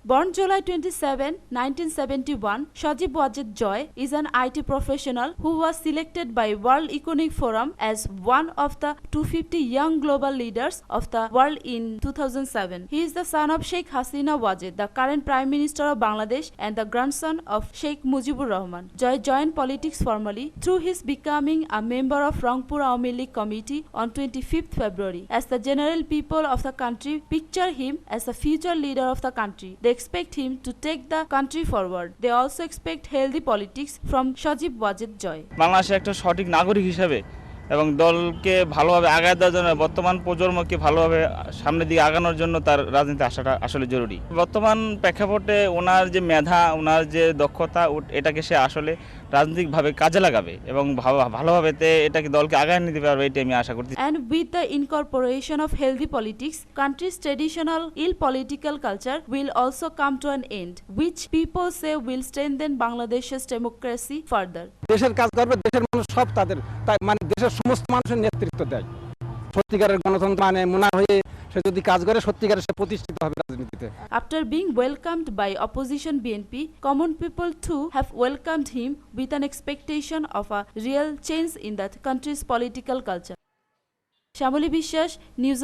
Born July 27, 1971, Sajib Wajid Joy is an IT professional who was selected by World Economic Forum as one of the 250 young global leaders of the world in 2007. He is the son of Sheikh Hasina Wajid, the current Prime Minister of Bangladesh, and the grandson of Sheikh Mujibur Rahman. Joy joined politics formally through his becoming a member of Rangpur Awami League Committee on 25th February. As the general people of the country picture him as the future leader of the country, they expect him to take the country forward. They also expect healthy politics from Sajib Wajid Joy. বাংলাদেশের একটা সঠিক নাগরিক হিসেবে এবং দলকে ভালোভাবে আগায় দেওয়ার জন্য বর্তমান প্রজন্মকে ভালোভাবে সামনের দিকে আগানোর জন্য তার রাজনীতি আসাটা আসলে জরুরি। বর্তমান প্রেক্ষাপটে ওনার যে মেধা, ওনার যে দক্ষতা, এটাকে সে আসলে রাজনৈতিকভাবে কাজে লাগাবে এবং ভালোভাবে এটাকে দলকে আগায় নিতে পারবে, এটাই আমি আশা করছি। And with the incorporation of healthy politics, country's traditional ill political culture will also come to an end, which people say will strengthen Bangladesh's democracy further. দেশের কাজ করবে, দেশের মানুষ সব তাদের মানে দেশের সমস্ত মানুষের নেতৃত্ব দেয়। সত্যিকারের গণতন্ত্র মানে মনে হয়ে সে যদি কাজ করে সত্যিকারের সে প্রতিষ্ঠিত হবে রাজনীতিতে। After being welcomed by opposition BNP, common people too have welcomed him with an expectation of a real change in the country's political culture. Shamoli Bishwas, News